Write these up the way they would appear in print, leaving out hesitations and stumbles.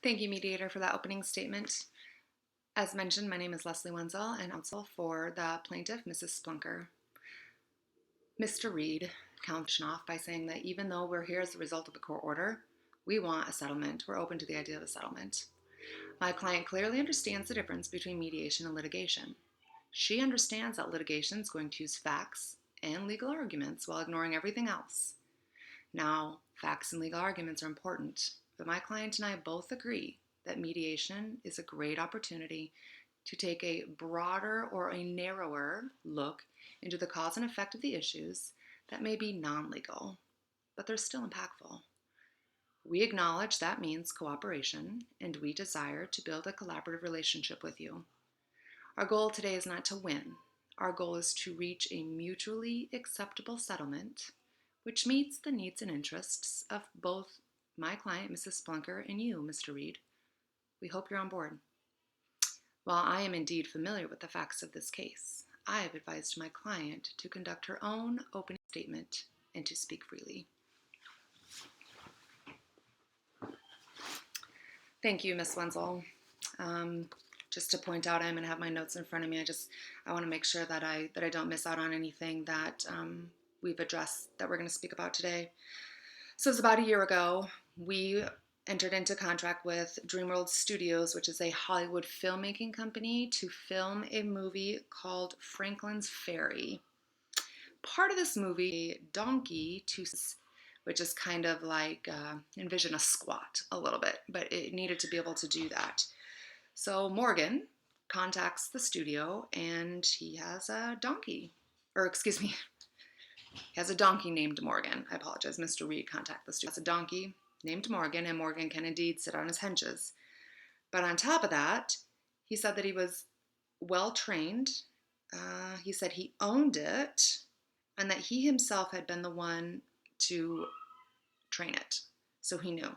Thank you, mediator, for that opening statement. As mentioned, my name is Leslie Wenzel and counsel for the plaintiff, Mrs. Splunker. Mr. Reed counts off by saying that even though we're here as a result of a court order, we want a settlement. We're open to the idea of a settlement. My client clearly understands the difference between mediation and litigation. She understands that litigation is going to use facts and legal arguments while ignoring everything else. Now, facts and legal arguments are important, but my client and I both agree that mediation is a great opportunity to take a broader or a narrower look into the cause and effect of the issues that may be non-legal, but they're still impactful. We acknowledge that means cooperation, and we desire to build a collaborative relationship with you. Our goal today is not to win. Our goal is to reach a mutually acceptable settlement which meets the needs and interests of both my client, Mrs. Splunker, and you, Mr. Reed. We hope you're on board. While I am indeed familiar with the facts of this case, I have advised my client to conduct her own opening statement and to speak freely. Thank you, Ms. Wenzel. Just to point out, I'm going to have my notes in front of me. I want to make sure that I don't miss out on anything that we've addressed that we're going to speak about today. So it's about a year ago, we entered into contract with DreamWorld Studios, which is a Hollywood filmmaking company, to film a movie called Franklin's Ferry. Part of this movie, donkey, which is kind of like, envision a squat a little bit, but it needed to be able to do that. So Morgan contacts the studio and he has a donkey, he has a donkey named Morgan. I apologize, Mr. Reed contacted the studio. He has a donkey named Morgan, and Morgan can indeed sit on his hinges. But on top of that, he said that he was well trained. He said he owned it and that he himself had been the one to train it. So he knew.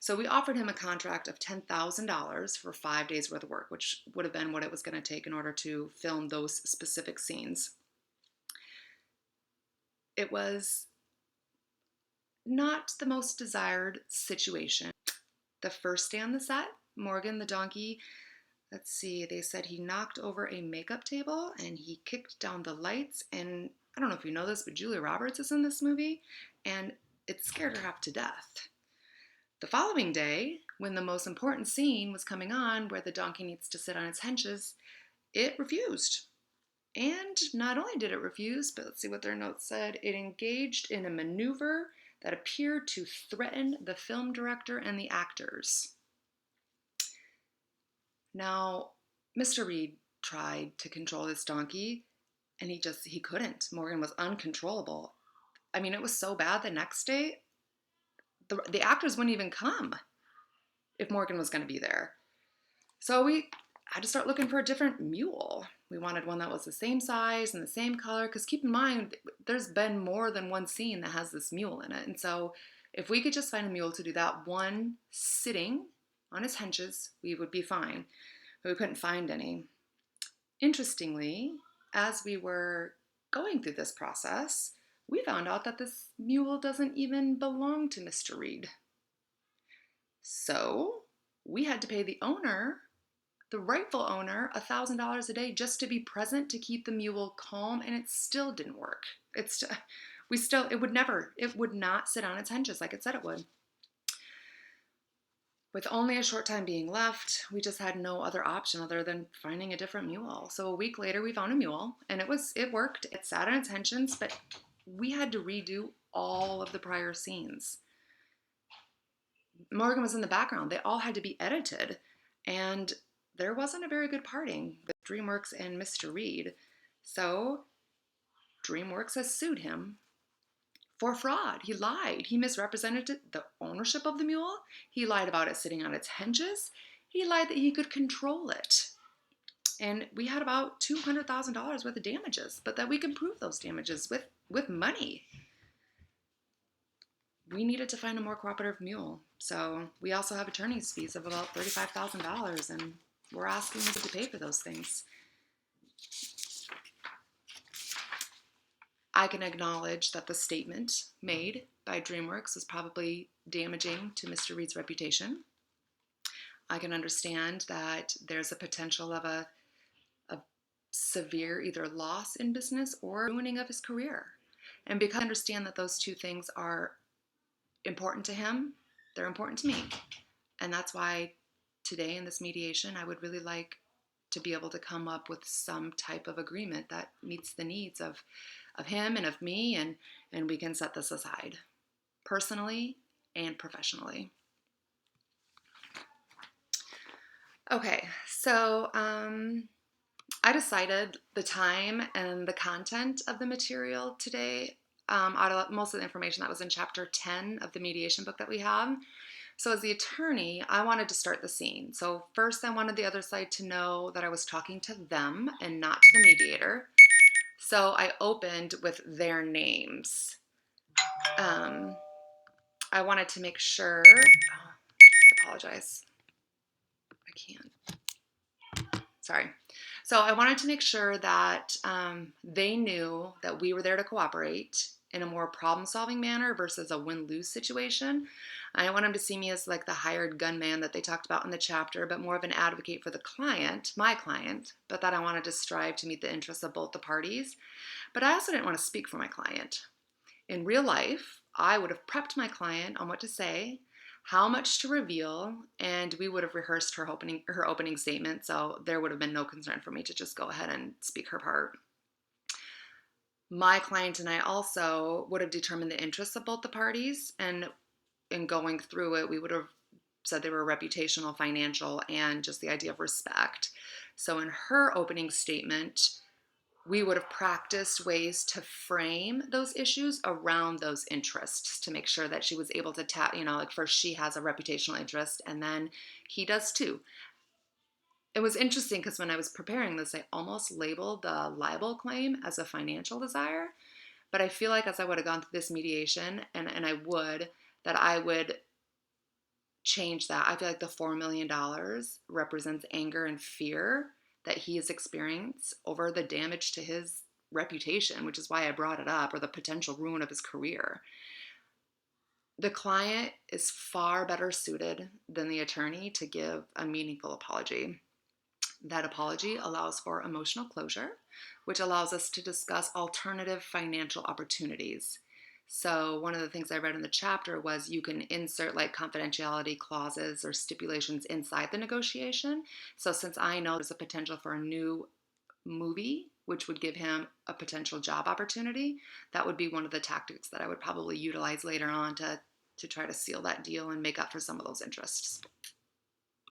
So we offered him a contract of $10,000 for 5 days worth of work, which would have been what it was going to take in order to film those specific scenes. It was not the most desired situation. The first day on the set, Morgan the donkey, they said he knocked over a makeup table and he kicked down the lights. And I don't know if you know this, but Julia Roberts is in this movie and it scared her half to death. The following day, when the most important scene was coming on where the donkey needs to sit on its haunches, it refused. And not only did it refuse, but let's see what their notes said, it engaged in a maneuver that appeared to threaten the film director and the actors. Now, Mr. Reed tried to control this donkey, and he couldn't. Morgan was uncontrollable. I mean, it was so bad the next day, the actors wouldn't even come if Morgan was going to be there. So we had to start looking for a different mule. We wanted one that was the same size and the same color, because keep in mind, there's been more than one scene that has this mule in it. And so if we could just find a mule to do that one sitting on his haunches, we would be fine. But we couldn't find any. Interestingly, as we were going through this process, we found out that this mule doesn't even belong to Mr. Reed. So we had to pay the owner, the rightful owner, $1,000 a day just to be present to keep the mule calm, and it still didn't work. It would not sit on its haunches like it said it would. With only a short time being left, we just had no other option other than finding a different mule. So a week later, we found a mule, and it worked. It sat on its haunches, but we had to redo all of the prior scenes. Morgan was in the background. They all had to be edited, and there wasn't a very good parting with DreamWorks and Mr. Reed. So DreamWorks has sued him for fraud. He lied. He misrepresented the ownership of the mule. He lied about it sitting on its hinges. He lied that he could control it. And we had about $200,000 worth of damages, but that we could prove those damages with money. We needed to find a more cooperative mule. So we also have attorney's fees of about $35,000, and we're asking you to pay for those things. I can acknowledge that the statement made by DreamWorks was probably damaging to Mr. Reed's reputation. I can understand that there's a potential of a severe either loss in business or ruining of his career. And because I understand that those two things are important to him, they're important to me. And that's why today in this mediation, I would really like to be able to come up with some type of agreement that meets the needs of him and of me, and we can set this aside personally and professionally. Okay, so I decided the time and the content of the material today out of most of the information that was in chapter 10 of the mediation book that we have. So as the attorney, I wanted to start the scene. So first I wanted the other side to know that I was talking to them and not to the mediator. So I opened with their names. I wanted to make sure, I apologize. I can't. Sorry. So I wanted to make sure that they knew that we were there to cooperate in a more problem-solving manner versus a win-lose situation. I didn't want them to see me as like the hired gunman that they talked about in the chapter, but more of an advocate for the client, my client, but that I wanted to strive to meet the interests of both the parties. But I also didn't want to speak for my client. In real life, I would have prepped my client on what to say, how much to reveal, and we would have rehearsed her opening statement, so there would have been no concern for me to just go ahead and speak her part. My client and I also would have determined the interests of both the parties, and in going through it, we would have said they were reputational, financial, and just the idea of respect. So in her opening statement, we would have practiced ways to frame those issues around those interests to make sure that she was able to tap, like first she has a reputational interest and then he does too. It was interesting because when I was preparing this, I almost labeled the libel claim as a financial desire. But I feel like as I would have gone through this mediation, and that I would change that. I feel like the $4 million represents anger and fear that he has experienced over the damage to his reputation, which is why I brought it up, or the potential ruin of his career. The client is far better suited than the attorney to give a meaningful apology. That apology allows for emotional closure, which allows us to discuss alternative financial opportunities. So one of the things I read in the chapter was you can insert like confidentiality clauses or stipulations inside the negotiation. So since I know there's a potential for a new movie, which would give him a potential job opportunity, that would be one of the tactics that I would probably utilize later on to try to seal that deal and make up for some of those interests.